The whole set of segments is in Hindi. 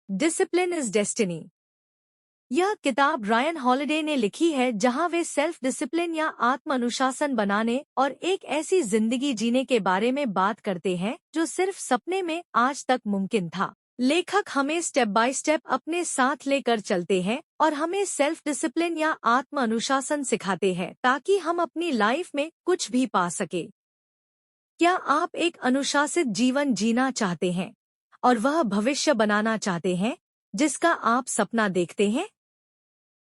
Discipline is destiny. यह किताब रायन हॉलिडे ने लिखी है जहां वे सेल्फ डिसिप्लिन या आत्म अनुशासन बनाने और एक ऐसी जिंदगी जीने के बारे में बात करते हैं जो सिर्फ सपने में आज तक मुमकिन था। लेखक हमें स्टेप बाय स्टेप अपने साथ लेकर चलते हैं और हमें सेल्फ डिसिप्लिन या आत्म अनुशासन सिखाते हैं ताकि हम अपनी लाइफ में कुछ भी पा सके। क्या आप एक अनुशासित जीवन जीना चाहते हैं और वह भविष्य बनाना चाहते हैं जिसका आप सपना देखते हैं?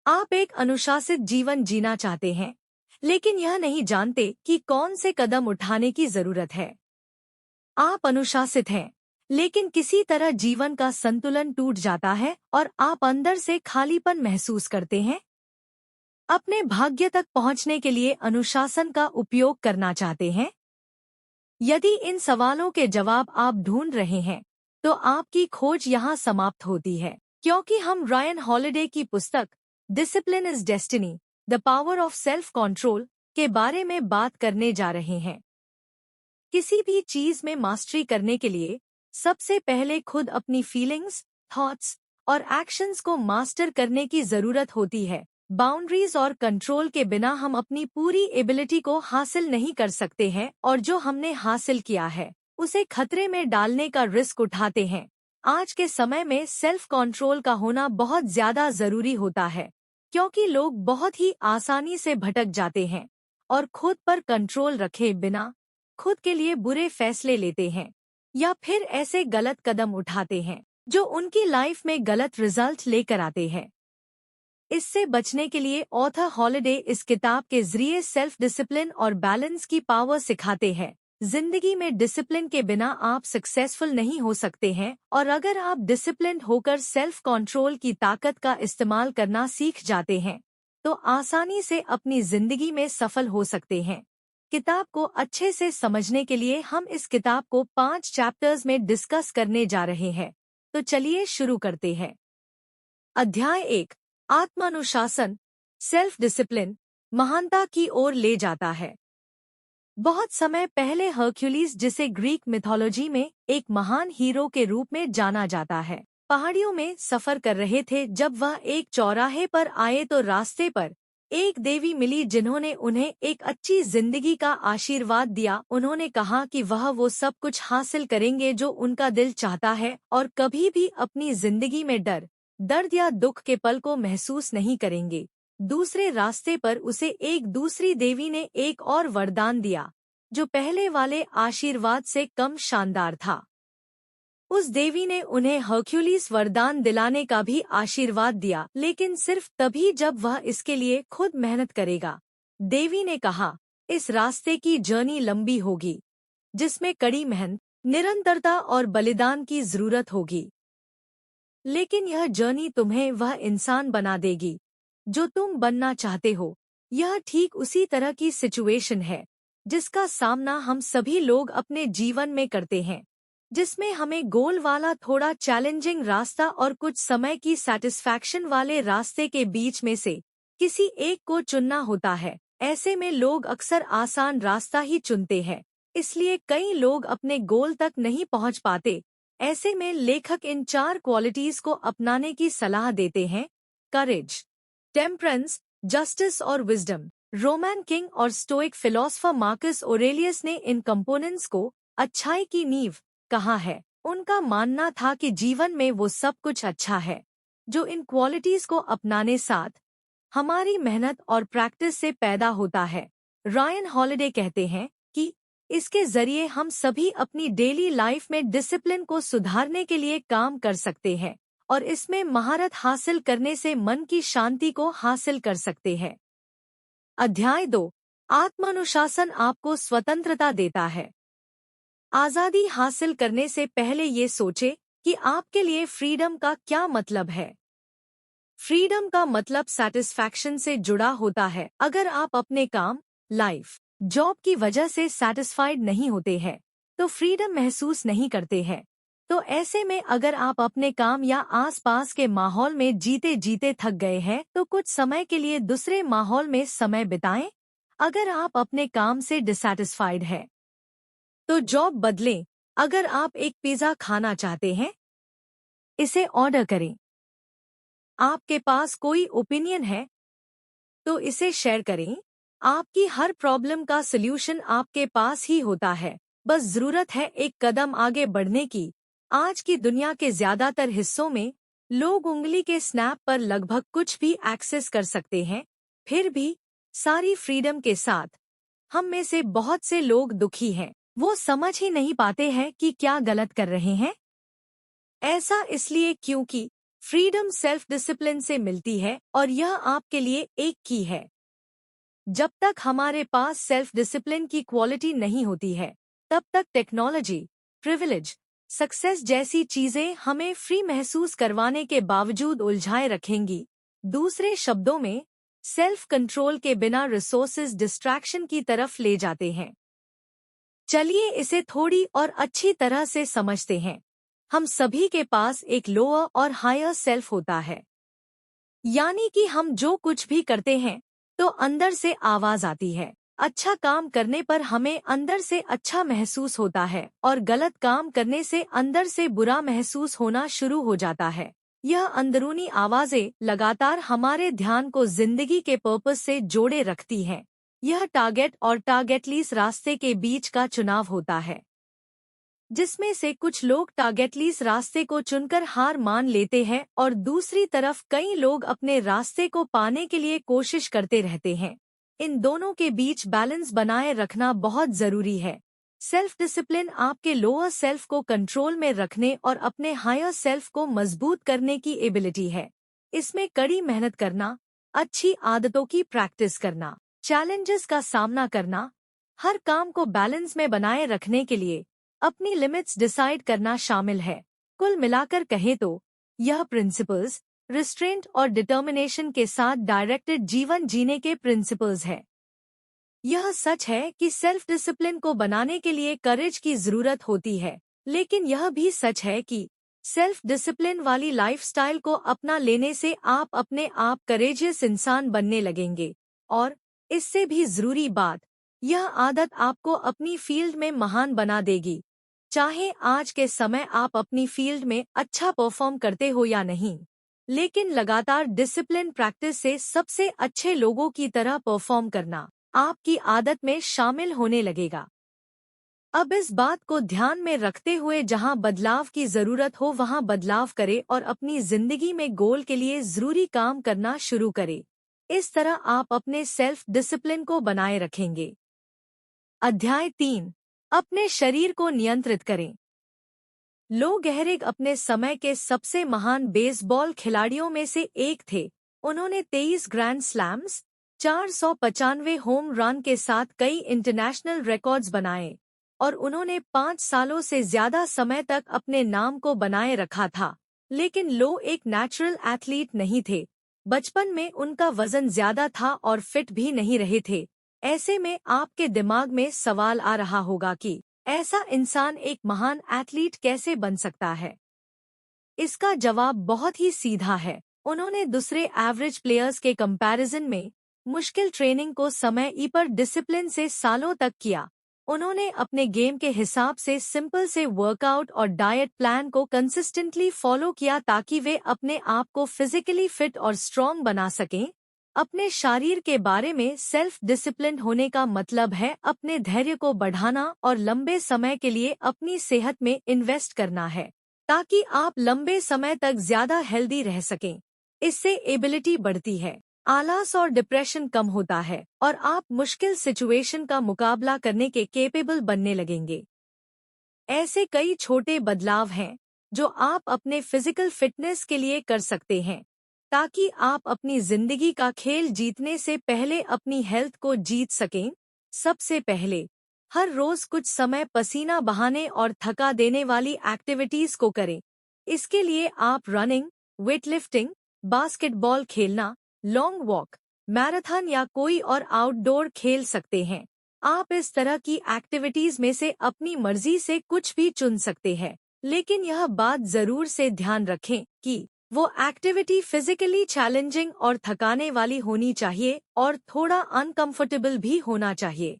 आप एक अनुशासित जीवन जीना चाहते हैं, लेकिन यह नहीं जानते कि कौन से कदम उठाने की जरूरत है। आप अनुशासित हैं, लेकिन किसी तरह जीवन का संतुलन टूट जाता है और आप अंदर से खालीपन महसूस करते हैं। अपने भाग्य तक पहुंचने के लिए अनुशासन का उपयोग करना चाहते हैं? यदि इन सवालों के जवाब आप ढूंढ रहे हैं, तो आपकी खोज यहाँ समाप्त होती है, क्योंकि हम रायन हॉलिडे की पुस्तक discipline is destiny, the power of self control के बारे में बात करने जा रहे हैं। किसी भी चीज में मास्टरी करने के लिए सबसे पहले खुद अपनी फीलिंग्स, थॉट्स और एक्शंस को मास्टर करने की जरूरत होती है। बाउंड्रीज और कंट्रोल के बिना हम अपनी पूरी एबिलिटी को हासिल नहीं कर सकते हैं और जो हमने हासिल किया है उसे खतरे में डालने का रिस्क उठाते हैं। आज के समय में सेल्फ कंट्रोल का होना बहुत ज्यादा जरूरी होता है, क्योंकि लोग बहुत ही आसानी से भटक जाते हैं और खुद पर कंट्रोल रखे बिना खुद के लिए बुरे फैसले लेते हैं या फिर ऐसे गलत कदम उठाते हैं जो उनकी लाइफ में गलत रिजल्ट लेकर आते हैं। इससे बचने के लिए ऑथर हॉलिडे इस किताब के जरिए सेल्फ डिसिप्लिन और बैलेंस की पावर सिखाते हैं। जिंदगी में डिसिप्लिन के बिना आप सक्सेसफुल नहीं हो सकते हैं और अगर आप डिसिप्लिन होकर सेल्फ कंट्रोल की ताकत का इस्तेमाल करना सीख जाते हैं तो आसानी से अपनी जिंदगी में सफल हो सकते हैं। किताब को अच्छे से समझने के लिए हम इस किताब को 5 चैप्टर्स में डिस्कस करने जा रहे हैं। तो चलिए शुरू करते हैं। अध्याय 1, आत्मानुशासन, सेल्फ डिसिप्लिन महानता की ओर ले जाता है। बहुत समय पहले हर्क्यूलिस, जिसे ग्रीक मिथोलॉजी में एक महान हीरो के रूप में जाना जाता है, पहाड़ियों में सफर कर रहे थे। जब वह एक चौराहे पर आए तो रास्ते पर एक देवी मिली जिन्होंने उन्हें एक अच्छी जिंदगी का आशीर्वाद दिया। उन्होंने कहा कि वह वो सब कुछ हासिल करेंगे जो उनका दिल चाहता है और कभी भी अपनी जिंदगी में डर, दर्द या दुख के पल को महसूस नहीं करेंगे। दूसरे रास्ते पर उसे एक दूसरी देवी ने एक और वरदान दिया जो पहले वाले आशीर्वाद से कम शानदार था। उस देवी ने उन्हें हर्क्यूलिस वरदान दिलाने का भी आशीर्वाद दिया, लेकिन सिर्फ तभी जब वह इसके लिए खुद मेहनत करेगा। देवी ने कहा, इस रास्ते की जर्नी लंबी होगी, जिसमें कड़ी मेहनत, निरंतरता और बलिदान की जरूरत होगी, लेकिन यह जर्नी तुम्हें वह इंसान बना देगी जो तुम बनना चाहते हो। यह ठीक उसी तरह की सिचुएशन है जिसका सामना हम सभी लोग अपने जीवन में करते हैं, जिसमें हमें गोल वाला थोड़ा चैलेंजिंग रास्ता और कुछ समय की सैटिस्फैक्शन वाले रास्ते के बीच में से किसी एक को चुनना होता है। ऐसे में लोग अक्सर आसान रास्ता ही चुनते हैं, इसलिए कई लोग अपने गोल तक नहीं पहुंच पाते। ऐसे में लेखक इन 4 क्वालिटीज को अपनाने की सलाह देते हैं: करेज, टेम्परेंस, जस्टिस और विजडम। रोमन किंग और स्टोइक फिलोसफर मार्कस ऑरेलियस ने इन कंपोनेंट्स को अच्छाई की नींव कहा है। उनका मानना था कि जीवन में वो सब कुछ अच्छा है जो इन क्वालिटीज को अपनाने साथ हमारी मेहनत और प्रैक्टिस से पैदा होता है। रायन हॉलिडे कहते हैं कि इसके जरिए हम सभी अपनी डेली लाइफ में डिसिप्लिन को सुधारने के लिए काम कर सकते हैं और इसमें महारत हासिल करने से मन की शांति को हासिल कर सकते हैं। अध्याय 2, आत्मानुशासन आपको स्वतंत्रता देता है। आजादी हासिल करने से पहले ये सोचे कि आपके लिए फ्रीडम का क्या मतलब है। फ्रीडम का मतलब सैटिस्फैक्शन से जुड़ा होता है। अगर आप अपने काम, लाइफ, जॉब की वजह से सैटिस्फाइड नहीं होते हैं तो फ्रीडम महसूस नहीं करते हैं। तो ऐसे में अगर आप अपने काम या आसपास के माहौल में जीते जीते थक गए हैं तो कुछ समय के लिए दूसरे माहौल में समय बिताएं। अगर आप अपने काम से डिसैटिस्फाइड हैं तो जॉब बदलें। अगर आप एक पिज्जा खाना चाहते हैं इसे ऑर्डर करें। आपके पास कोई ओपिनियन है तो इसे शेयर करें। आपकी हर प्रॉब्लम का सल्यूशन आपके पास ही होता है, बस जरूरत है एक कदम आगे बढ़ने की। आज की दुनिया के ज्यादातर हिस्सों में लोग उंगली के स्नैप पर लगभग कुछ भी एक्सेस कर सकते हैं। फिर भी सारी फ्रीडम के साथ हम में से बहुत से लोग दुखी हैं। वो समझ ही नहीं पाते हैं कि क्या गलत कर रहे हैं। ऐसा इसलिए क्योंकि फ्रीडम सेल्फ डिसिप्लिन से मिलती है और यह आपके लिए एक की है। जब तक हमारे पास सेल्फ डिसिप्लिन की क्वालिटी नहीं होती है, तब तक टेक्नोलॉजी, प्रिविलेज, सक्सेस जैसी चीजें हमें फ्री महसूस करवाने के बावजूद उलझाए रखेंगी। दूसरे शब्दों में, सेल्फ कंट्रोल के बिना रिसोर्सेज डिस्ट्रैक्शन की तरफ ले जाते हैं। चलिए इसे थोड़ी और अच्छी तरह से समझते हैं। हम सभी के पास एक लोअर और हायर सेल्फ होता है, यानी कि हम जो कुछ भी करते हैं तो अंदर से आवाज आती है। अच्छा काम करने पर हमें अंदर से अच्छा महसूस होता है और गलत काम करने से अंदर से बुरा महसूस होना शुरू हो जाता है। यह अंदरूनी आवाजें लगातार हमारे ध्यान को जिंदगी के पर्पस से जोड़े रखती हैं। यह टारगेट और टारगेटलेस रास्ते के बीच का चुनाव होता है, जिसमें से कुछ लोग टारगेटलेस रास्ते को चुनकर हार मान लेते हैं और दूसरी तरफ कई लोग अपने रास्ते को पाने के लिए कोशिश करते रहते हैं। इन दोनों के बीच बैलेंस बनाए रखना बहुत जरूरी है। सेल्फ डिसिप्लिन आपके लोअर सेल्फ को कंट्रोल में रखने और अपने हायर सेल्फ को मजबूत करने की एबिलिटी है। इसमें कड़ी मेहनत करना, अच्छी आदतों की प्रैक्टिस करना, चैलेंजेस का सामना करना, हर काम को बैलेंस में बनाए रखने के लिए अपनी लिमिट्स डिसाइड करना शामिल है। कुल मिलाकर कहें तो यह प्रिंसिपल्स रिस्ट्रेंट और डिटर्मिनेशन के साथ डायरेक्टेड जीवन जीने के प्रिंसिपल्स है। यह सच है कि सेल्फ डिसिप्लिन को बनाने के लिए करेज की जरूरत होती है, लेकिन यह भी सच है कि सेल्फ डिसिप्लिन वाली लाइफस्टाइल को अपना लेने से आप अपने आप करेजियस इंसान बनने लगेंगे। और इससे भी जरूरी बात, यह आदत आपको अपनी फील्ड में महान बना देगी। चाहे आज के समय आप अपनी फील्ड में अच्छा परफॉर्म करते हो या नहीं, लेकिन लगातार डिसिप्लिन प्रैक्टिस से सबसे अच्छे लोगों की तरह परफॉर्म करना आपकी आदत में शामिल होने लगेगा। अब इस बात को ध्यान में रखते हुए जहां बदलाव की जरूरत हो वहां बदलाव करें और अपनी जिंदगी में गोल के लिए जरूरी काम करना शुरू करें। इस तरह आप अपने सेल्फ डिसिप्लिन को बनाए रखेंगे। अध्याय 3, अपने शरीर को नियंत्रित करें। लो गेहरिग अपने समय के सबसे महान बेसबॉल खिलाड़ियों में से एक थे। उन्होंने 23 ग्रैंड स्लैम्स, 495 होम रन के साथ कई इंटरनेशनल रिकॉर्ड्स बनाए और उन्होंने 5 सालों से ज्यादा समय तक अपने नाम को बनाए रखा था। लेकिन लो एक नेचुरल एथलीट नहीं थे। बचपन में उनका वजन ज्यादा था और फिट भी नहीं रहे थे। ऐसे में आपके दिमाग में सवाल आ रहा होगा कि ऐसा इंसान एक महान एथलीट कैसे बन सकता है। इसका जवाब बहुत ही सीधा है। उन्होंने दूसरे एवरेज प्लेयर्स के कंपैरिजन में मुश्किल ट्रेनिंग को समय पर डिसिप्लिन से सालों तक किया। उन्होंने अपने गेम के हिसाब से सिंपल से वर्कआउट और डाइट प्लान को कंसिस्टेंटली फॉलो किया ताकि वे अपने आप को फिजिकली फिट और स्ट्रॉन्ग बना सकें। अपने शरीर के बारे में सेल्फ डिसिप्लिन होने का मतलब है अपने धैर्य को बढ़ाना और लंबे समय के लिए अपनी सेहत में इन्वेस्ट करना है, ताकि आप लंबे समय तक ज्यादा हेल्दी रह सकें। इससे एबिलिटी बढ़ती है, आलस और डिप्रेशन कम होता है और आप मुश्किल सिचुएशन का मुकाबला करने के केपेबल बनने लगेंगे। ऐसे कई छोटे बदलाव हैं जो आप अपने फिजिकल फिटनेस के लिए कर सकते हैं, ताकि आप अपनी जिंदगी का खेल जीतने से पहले अपनी हेल्थ को जीत सकें। सबसे पहले, हर रोज कुछ समय पसीना बहाने और थका देने वाली एक्टिविटीज को करें। इसके लिए आप रनिंग, वेटलिफ्टिंग, बास्केटबॉल खेलना, लॉन्ग वॉक, मैराथन या कोई और आउटडोर खेल सकते हैं। आप इस तरह की एक्टिविटीज में से अपनी मर्जी से कुछ भी चुन सकते हैं, लेकिन यह बात जरूर से ध्यान रखें कि वो एक्टिविटी फिजिकली चैलेंजिंग और थकाने वाली होनी चाहिए और थोड़ा अनकंफर्टेबल भी होना चाहिए।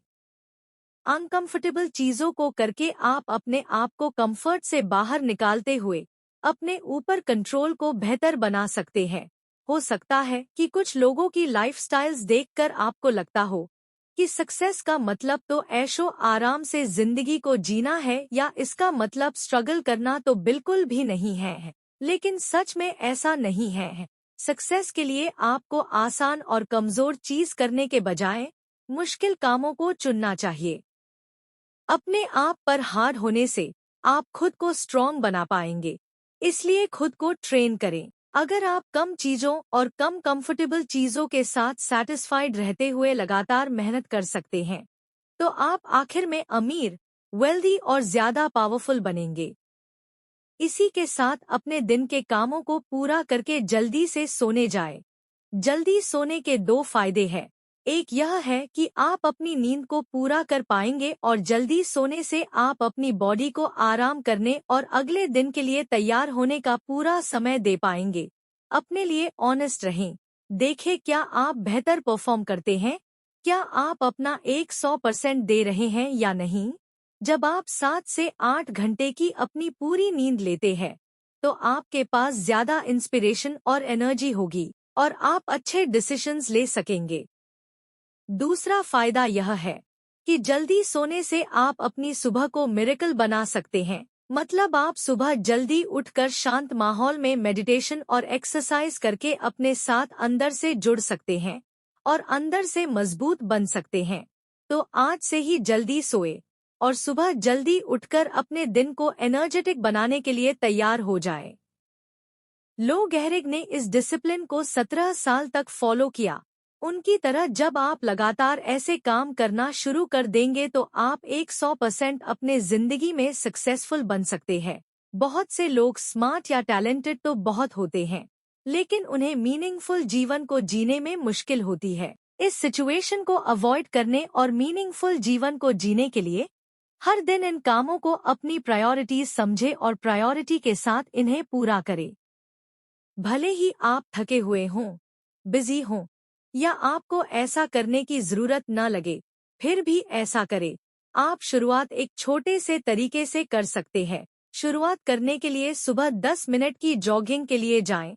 अनकंफर्टेबल चीजों को करके आप अपने आप को कंफर्ट से बाहर निकालते हुए अपने ऊपर कंट्रोल को बेहतर बना सकते हैं। हो सकता है कि कुछ लोगों की लाइफस्टाइल्स देखकर आपको लगता हो कि सक्सेस का मतलब तो ऐशो आराम से जिंदगी को जीना है, या इसका मतलब स्ट्रगल करना तो बिल्कुल भी नहीं है। लेकिन सच में ऐसा नहीं है। सक्सेस के लिए आपको आसान और कमजोर चीज करने के बजाय मुश्किल कामों को चुनना चाहिए। अपने आप पर हार्ड होने से आप खुद को स्ट्रॉन्ग बना पाएंगे, इसलिए खुद को ट्रेन करें। अगर आप कम चीजों और कम कंफर्टेबल चीजों के साथ सैटिस्फाइड रहते हुए लगातार मेहनत कर सकते हैं, तो आप आखिर में अमीर, वेल्दी और ज्यादा पावरफुल बनेंगे। इसी के साथ अपने दिन के कामों को पूरा करके जल्दी से सोने जाएं। जल्दी सोने के दो फायदे हैं। एक यह है कि आप अपनी नींद को पूरा कर पाएंगे, और जल्दी सोने से आप अपनी बॉडी को आराम करने और अगले दिन के लिए तैयार होने का पूरा समय दे पाएंगे। अपने लिए ऑनेस्ट रहें। देखें क्या आप बेहतर परफॉर्म करते हैं, क्या आप अपना 100% दे रहे हैं या नहीं। जब आप 7 से 8 घंटे की अपनी पूरी नींद लेते हैं, तो आपके पास ज्यादा इंस्पिरेशन और एनर्जी होगी, और आप अच्छे डिसीजंस ले सकेंगे। दूसरा फायदा यह है कि जल्दी सोने से आप अपनी सुबह को मिरेकल बना सकते हैं। मतलब आप सुबह जल्दी उठकर शांत माहौल में मेडिटेशन और एक्सरसाइज करके अपने साथ अंदर से जुड़ सकते हैं और अंदर से मजबूत बन सकते हैं। तो आज से ही जल्दी सोए और सुबह जल्दी उठकर अपने दिन को एनर्जेटिक बनाने के लिए तैयार हो जाए। लो गहरिग ने इस डिसिप्लिन को 17 साल तक फॉलो किया। उनकी तरह जब आप लगातार ऐसे काम करना शुरू कर देंगे तो आप 100% अपने जिंदगी में सक्सेसफुल बन सकते हैं। बहुत से लोग स्मार्ट या टैलेंटेड तो बहुत होते हैं, लेकिन उन्हें मीनिंगफुल जीवन को जीने में मुश्किल होती है। इस सिचुएशन को अवॉइड करने और मीनिंगफुल जीवन को जीने के लिए हर दिन इन कामों को अपनी प्रायोरिटीज समझे और प्रायोरिटी के साथ इन्हें पूरा करें। भले ही आप थके हुए हों, बिजी हों, या आपको ऐसा करने की जरूरत न लगे, फिर भी ऐसा करें। आप शुरुआत एक छोटे से तरीके से कर सकते हैं। शुरुआत करने के लिए सुबह 10 मिनट की जॉगिंग के लिए जाएं।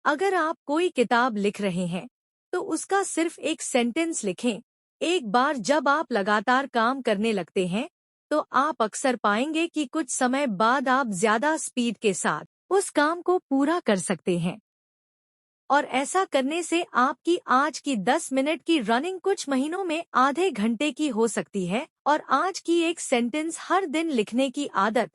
अगर आप कोई किताब लिख रहे हैं, तो उसका सिर्फ एक सेंटेंस लिखें। एक बार जब आप लगातार काम करने लगते हैं, तो आप अक्सर पाएंगे कि कुछ समय बाद आप ज्यादा स्पीड के साथ उस काम को पूरा कर सकते हैं। और ऐसा करने से आपकी आज की 10 मिनट की रनिंग कुछ महीनों में आधे घंटे की हो सकती है, और आज की एक सेंटेंस हर दिन लिखने की आदत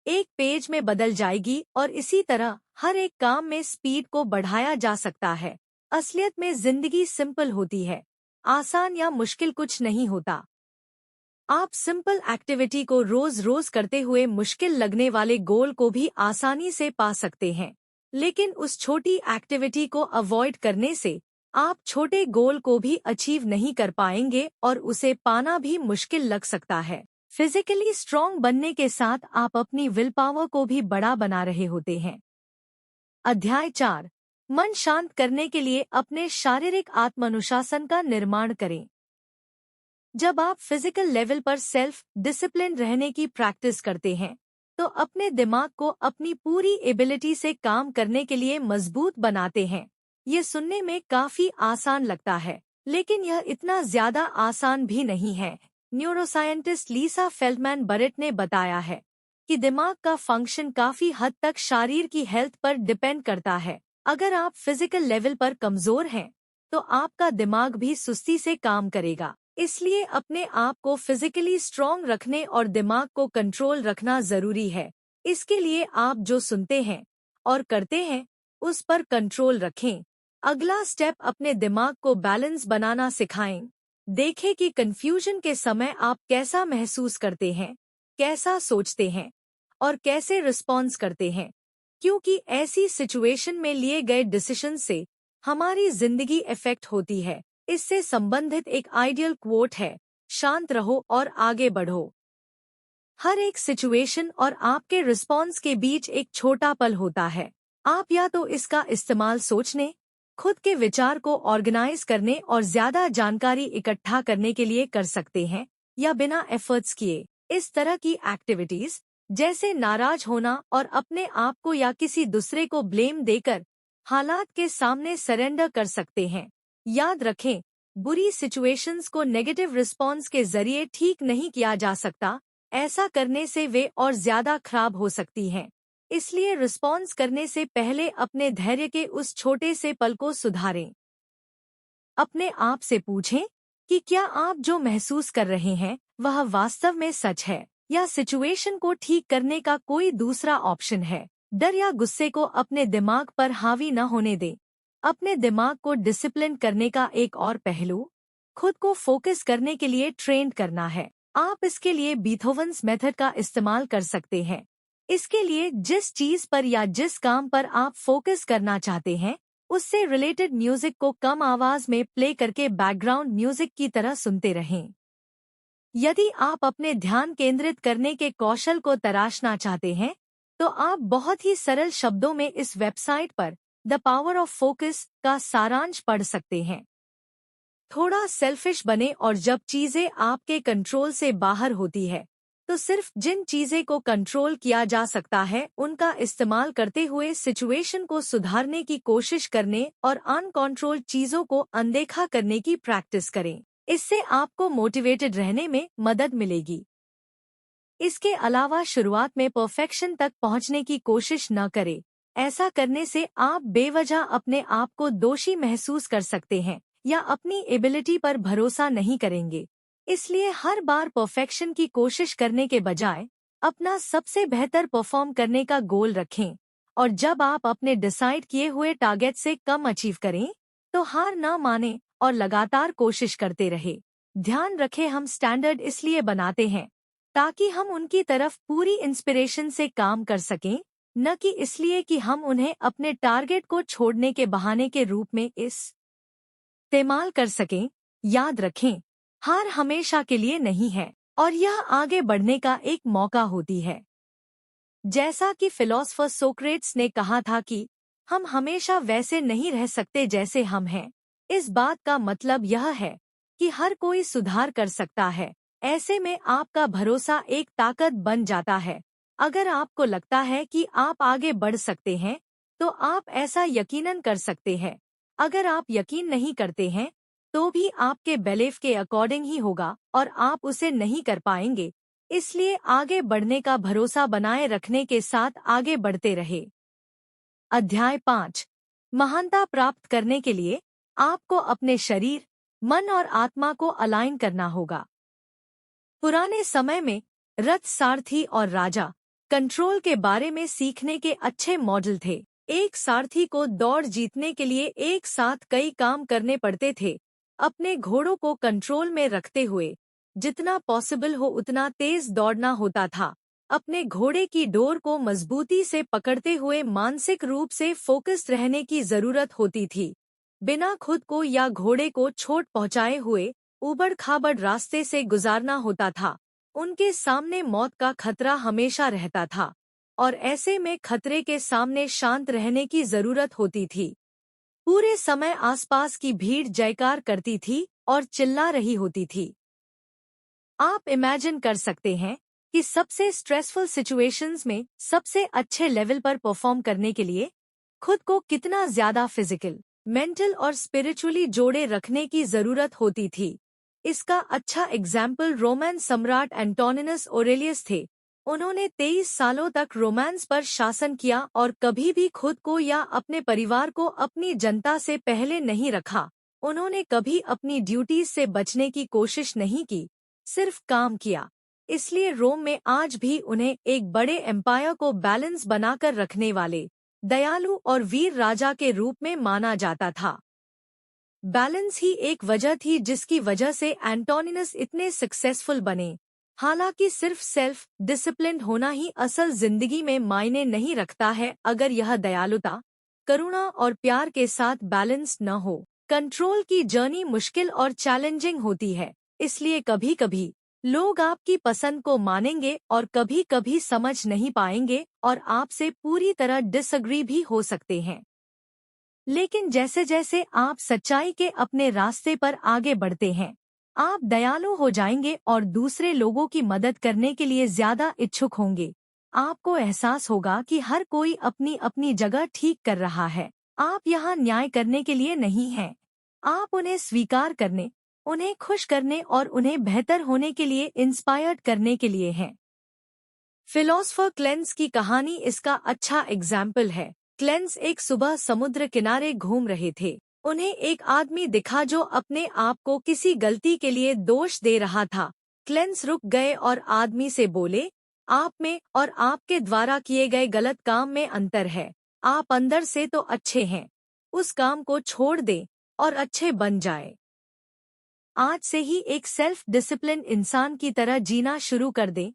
एक पेज में बदल जाएगी, और इसी तरह हर एक काम में स्पीड को बढ़ाया जा सकता है। असलियत में जिंदगी सिंपल होती है, आसान या मुश्किल कुछ नहीं होता। आप सिंपल एक्टिविटी को रोज रोज करते हुए मुश्किल लगने वाले गोल को भी आसानी से पा सकते हैं, लेकिन उस छोटी एक्टिविटी को अवॉइड करने से आप छोटे गोल को भी अचीव नहीं कर पाएंगे और उसे पाना भी मुश्किल लग सकता है। फिजिकली स्ट्रॉन्ग बनने के साथ आप अपनी विल पावर को भी बड़ा बना रहे होते हैं। अध्याय 4, मन शांत करने के लिए अपने शारीरिक आत्मानुशासन का निर्माण करें। जब आप फिजिकल लेवल पर सेल्फ डिसिप्लिन रहने की प्रैक्टिस करते हैं, तो अपने दिमाग को अपनी पूरी एबिलिटी से काम करने के लिए मजबूत बनाते हैं। ये सुनने में काफी आसान लगता है, लेकिन यह इतना ज्यादा आसान भी नहीं है। न्यूरोसाइंटिस्ट लीसा फेल्डमैन बरेट ने बताया है कि दिमाग का फंक्शन काफी हद तक शरीर की हेल्थ पर डिपेंड करता है। अगर आप फिजिकल लेवल पर कमजोर हैं, तो आपका दिमाग भी सुस्ती से काम करेगा। इसलिए अपने आप को फिजिकली स्ट्रॉन्ग रखने और दिमाग को कंट्रोल रखना जरूरी है। इसके लिए आप जो सुनते हैं और करते हैं, उस पर कंट्रोल रखें। अगला स्टेप, अपने दिमाग को बैलेंस बनाना सिखाएं। देखें कि कंफ्यूजन के समय आप कैसा महसूस करते हैं, कैसा सोचते हैं और कैसे रिस्पॉन्स करते हैं, क्योंकि ऐसी सिचुएशन में लिए गए डिसीजन से हमारी जिंदगी इफेक्ट होती है। इससे संबंधित एक आइडियल क्वोट है, शांत रहो और आगे बढ़ो। हर एक सिचुएशन और आपके रिस्पॉन्स के बीच एक छोटा पल होता है। आप या तो इसका इस्तेमाल सोचने, खुद के विचार को ऑर्गेनाइज करने और ज्यादा जानकारी इकट्ठा करने के लिए कर सकते हैं, या बिना एफर्ट्स किए इस तरह की एक्टिविटीज जैसे नाराज होना और अपने आप को या किसी दूसरे को ब्लेम देकर हालात के सामने सरेंडर कर सकते हैं। याद रखें, बुरी सिचुएशंस को नेगेटिव रिस्पॉन्स के जरिए ठीक नहीं किया जा सकता, ऐसा करने से वे और ज्यादा खराब हो सकती हैं। इसलिए रिस्पॉन्स करने से पहले अपने धैर्य के उस छोटे से पल को सुधारें। अपने आप से पूछें कि क्या आप जो महसूस कर रहे हैं वह वास्तव में सच है या सिचुएशन को ठीक करने का कोई दूसरा ऑप्शन है। डर या गुस्से को अपने दिमाग पर हावी न होने दें। अपने दिमाग को डिसिप्लिन करने का एक और पहलू खुद को फोकस करने के लिए ट्रेन करना है। आप इसके लिए बीथोवन्स मेथड का इस्तेमाल कर सकते हैं। इसके लिए जिस चीज पर या जिस काम पर आप फोकस करना चाहते हैं उससे रिलेटेड म्यूजिक को कम आवाज में प्ले करके बैकग्राउंड म्यूजिक की तरह सुनते रहें। यदि आप अपने ध्यान केंद्रित करने के कौशल को तराशना चाहते हैं तो आप बहुत ही सरल शब्दों में इस वेबसाइट पर द पावर ऑफ फोकस का सारांश पढ़ सकते हैं। थोड़ा सेल्फिश बने और जब चीजें आपके कंट्रोल से बाहर होती है तो सिर्फ जिन चीजें को कंट्रोल किया जा सकता है उनका इस्तेमाल करते हुए सिचुएशन को सुधारने की कोशिश करने और अनकंट्रोल्ड चीजों को अनदेखा करने की प्रैक्टिस करें। इससे आपको मोटिवेटेड रहने में मदद मिलेगी। इसके अलावा शुरुआत में परफेक्शन तक पहुंचने की कोशिश न करें। ऐसा करने से आप बेवजह अपने आप को दोषी महसूस कर सकते हैं या अपनी एबिलिटी पर भरोसा नहीं करेंगे। इसलिए हर बार परफेक्शन की कोशिश करने के बजाय अपना सबसे बेहतर परफॉर्म करने का गोल रखें और जब आप अपने डिसाइड किए हुए टारगेट से कम अचीव करें तो हार न माने और लगातार कोशिश करते रहे। ध्यान रखें, हम स्टैंडर्ड इसलिए बनाते हैं ताकि हम उनकी तरफ पूरी इंस्पिरेशन से काम कर सकें, न कि इसलिए कि हम उन्हें अपने टारगेट को छोड़ने के बहाने के रूप में इस्तेमाल कर सकें। याद रखें, हार हमेशा के लिए नहीं है और यह आगे बढ़ने का एक मौका होती है। जैसा कि फिलोसोफर सोक्रेट्स ने कहा था कि हम हमेशा वैसे नहीं रह सकते जैसे हम हैं। इस बात का मतलब यह है कि हर कोई सुधार कर सकता है। ऐसे में आपका भरोसा एक ताकत बन जाता है। अगर आपको लगता है कि आप आगे बढ़ सकते हैं तो आप ऐसा यकीनन कर सकते हैं। अगर आप यकीन नहीं करते हैं तो भी आपके बिलीफ के अकॉर्डिंग ही होगा और आप उसे नहीं कर पाएंगे। इसलिए आगे बढ़ने का भरोसा बनाए रखने के साथ आगे बढ़ते रहे। अध्याय 5। महानता प्राप्त करने के लिए आपको अपने शरीर, मन और आत्मा को अलाइन करना होगा। पुराने समय में रथ, सारथी और राजा कंट्रोल के बारे में सीखने के अच्छे मॉडल थे। एक सारथी को दौड़ जीतने के लिए एक साथ कई काम करने पड़ते थे। अपने घोड़ों को कंट्रोल में रखते हुए जितना पॉसिबल हो उतना तेज दौड़ना होता था। अपने घोड़े की डोर को मजबूती से पकड़ते हुए मानसिक रूप से फोकस्ड रहने की जरूरत होती थी। बिना खुद को या घोड़े को चोट पहुंचाए हुए ऊबड़-खाबड़ रास्ते से गुजारना होता था। उनके सामने मौत का खतरा हमेशा रहता था और ऐसे में खतरे के सामने शांत रहने की जरूरत होती थी। पूरे समय आसपास की भीड़ जयकार करती थी और चिल्ला रही होती थी। आप इमेजिन कर सकते हैं कि सबसे स्ट्रेसफुल सिचुएशंस में सबसे अच्छे लेवल पर परफॉर्म करने के लिए खुद को कितना ज्यादा फिजिकल, मेंटल और स्पिरिचुअली जोड़े रखने की जरूरत होती थी। इसका अच्छा एग्जाम्पल रोमन सम्राट एंटोनिनस ओरेलियस थे। उन्होंने 23 सालों तक रोमांस पर शासन किया और कभी भी खुद को या अपने परिवार को अपनी जनता से पहले नहीं रखा। उन्होंने कभी अपनी ड्यूटीज से बचने की कोशिश नहीं की, सिर्फ काम किया। इसलिए रोम में आज भी उन्हें एक बड़े एम्पायर को बैलेंस बनाकर रखने वाले दयालु और वीर राजा के रूप में माना जाता था। बैलेंस ही एक वजह थी जिसकी वजह से एंटोनिनस इतने सक्सेसफुल बने। हालांकि सिर्फ सेल्फ डिसिप्लिन्ड होना ही असल जिंदगी में मायने नहीं रखता है अगर यह दयालुता, करुणा और प्यार के साथ बैलेंस न हो। कंट्रोल की जर्नी मुश्किल और चैलेंजिंग होती है, इसलिए कभी कभी लोग आपकी पसंद को मानेंगे और कभी कभी समझ नहीं पाएंगे और आपसे पूरी तरह डिसएग्री भी हो सकते हैं। लेकिन जैसे जैसे आप सच्चाई के अपने रास्ते पर आगे बढ़ते हैं, आप दयालु हो जाएंगे और दूसरे लोगों की मदद करने के लिए ज्यादा इच्छुक होंगे। आपको एहसास होगा कि हर कोई अपनी अपनी जगह ठीक कर रहा है। आप यहाँ न्याय करने के लिए नहीं हैं। आप उन्हें स्वीकार करने, उन्हें खुश करने और उन्हें बेहतर होने के लिए इंस्पायर्ड करने के लिए हैं। फिलोसोफर क्लेंस की कहानी इसका अच्छा एग्जाम्पल है। क्लेंस एक सुबह समुद्र किनारे घूम रहे थे। उन्हें एक आदमी दिखा जो अपने आप को किसी गलती के लिए दोष दे रहा था। क्लेंस रुक गए और आदमी से बोले, आप में और आपके द्वारा किए गए गलत काम में अंतर है। आप अंदर से तो अच्छे हैं। उस काम को छोड़ दें और अच्छे बन जाए। आज से ही एक सेल्फ डिसिप्लिन इंसान की तरह जीना शुरू कर दें।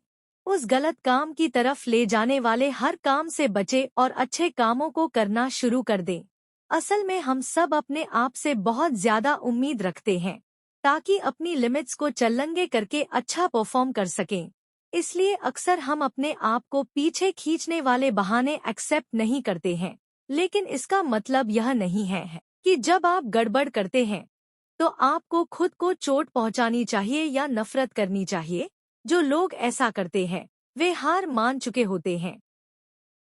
उस गलत काम की तरफ ले जाने वाले हर काम से बचे और अच्छे कामों को करना शुरू कर दें। असल में हम सब अपने आप से बहुत ज्यादा उम्मीद रखते हैं ताकि अपनी लिमिट्स को चल्लंगे करके अच्छा परफॉर्म कर सकें। इसलिए अक्सर हम अपने आप को पीछे खींचने वाले बहाने एक्सेप्ट नहीं करते हैं। लेकिन इसका मतलब यह नहीं है कि जब आप गड़बड़ करते हैं तो आपको खुद को चोट पहुंचानी चाहिए या नफरत करनी चाहिए। जो लोग ऐसा करते हैं वे हार मान चुके होते हैं।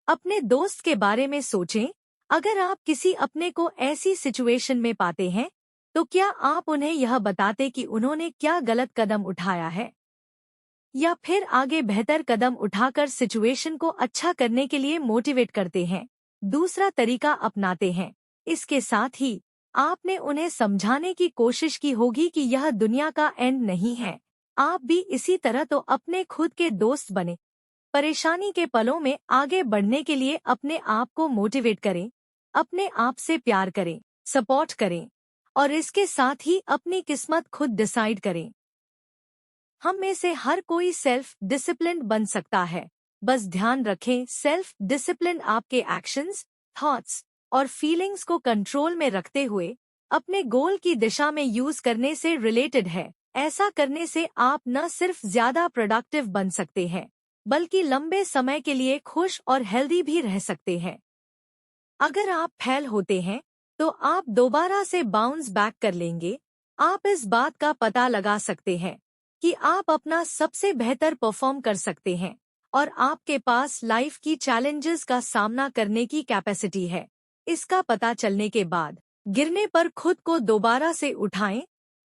अपने दोस्त के बारे में सोचें। अगर आप किसी अपने को ऐसी सिचुएशन में पाते हैं तो क्या आप उन्हें यह बताते कि उन्होंने क्या गलत कदम उठाया है, या फिर आगे बेहतर कदम उठाकर सिचुएशन को अच्छा करने के लिए मोटिवेट करते हैं? दूसरा तरीका अपनाते हैं। इसके साथ ही आपने उन्हें समझाने की कोशिश की होगी कि यह दुनिया का एंड नहीं है। आप भी इसी तरह तो अपने खुद के दोस्त बने। परेशानी के पलों में आगे बढ़ने के लिए अपने आप को मोटिवेट करें, अपने आप से प्यार करें, सपोर्ट करें और इसके साथ ही अपनी किस्मत खुद डिसाइड करें। हम में से हर कोई सेल्फ डिसिप्लिन बन सकता है। बस ध्यान रखें, सेल्फ डिसिप्लिन आपके एक्शंस, थॉट्स और फीलिंग्स को कंट्रोल में रखते हुए अपने गोल की दिशा में यूज करने से रिलेटेड है। ऐसा करने से आप न सिर्फ ज्यादा प्रोडक्टिव बन सकते हैं बल्कि लंबे समय के लिए खुश और हेल्दी भी रह सकते हैं। अगर आप फेल होते हैं तो आप दोबारा से बाउंस बैक कर लेंगे। आप इस बात का पता लगा सकते हैं कि आप अपना सबसे बेहतर परफॉर्म कर सकते हैं और आपके पास लाइफ की चैलेंजेस का सामना करने की कैपेसिटी है। इसका पता चलने के बाद गिरने पर खुद को दोबारा से उठाएं,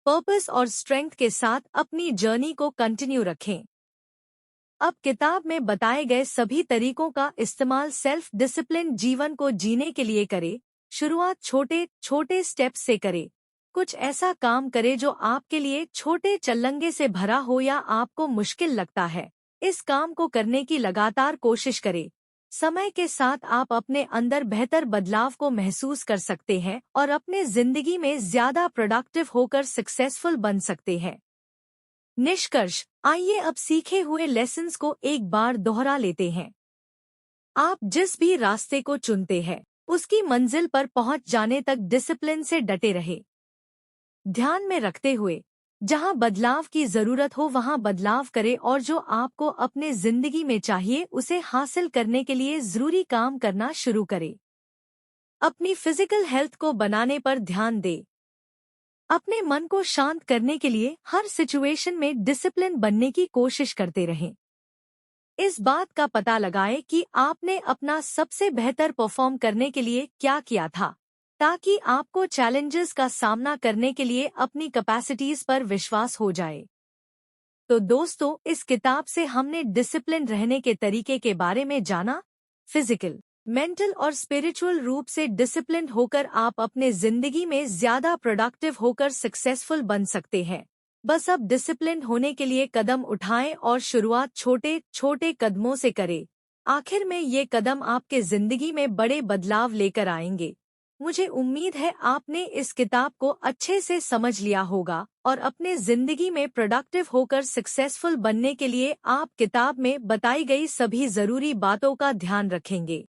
पर्पस और स्ट्रेंथ के साथ अपनी जर्नी को कंटिन्यू रखें। अब किताब में बताए गए सभी तरीकों का इस्तेमाल सेल्फ डिसिप्लिन जीवन को जीने के लिए करें। शुरुआत छोटे छोटे स्टेप्स से करें। कुछ ऐसा काम करें जो आपके लिए छोटे चल्लंगे से भरा हो या आपको मुश्किल लगता है। इस काम को करने की लगातार कोशिश करें। समय के साथ आप अपने अंदर बेहतर बदलाव को महसूस कर सकते हैं और अपने जिंदगी में ज्यादा प्रोडक्टिव होकर सक्सेसफुल बन सकते हैं। निष्कर्ष, आइए अब सीखे हुए लेसन्स को एक बार दोहरा लेते हैं। आप जिस भी रास्ते को चुनते हैं उसकी मंजिल पर पहुंच जाने तक डिसिप्लिन से डटे रहे। ध्यान में रखते हुए जहां बदलाव की जरूरत हो वहां बदलाव करें और जो आपको अपने जिंदगी में चाहिए उसे हासिल करने के लिए जरूरी काम करना शुरू करें। अपनी फिजिकल हेल्थ को बनाने पर ध्यान दें। अपने मन को शांत करने के लिए हर सिचुएशन में डिसिप्लिन बनने की कोशिश करते रहें। इस बात का पता लगाएं कि आपने अपना सबसे बेहतर परफॉर्म करने के लिए क्या किया था, ताकि आपको चैलेंजेस का सामना करने के लिए अपनी कैपेसिटीज पर विश्वास हो जाए। तो दोस्तों, इस किताब से हमने डिसिप्लिन रहने के तरीके के बारे में जाना। फिजिकल, मेंटल और स्पिरिचुअल रूप से डिसिप्लिन होकर आप अपने जिंदगी में ज्यादा प्रोडक्टिव होकर सक्सेसफुल बन सकते हैं। बस अब डिसिप्लिन होने के लिए कदम उठाएं और शुरुआत छोटे छोटे कदमों से करें। आखिर में ये कदम आपके जिंदगी में बड़े बदलाव लेकर आएंगे। मुझे उम्मीद है आपने इस किताब को अच्छे से समझ लिया होगा और अपने जिंदगी में प्रोडक्टिव होकर सक्सेसफुल बनने के लिए आप किताब में बताई गई सभी जरूरी बातों का ध्यान रखेंगे।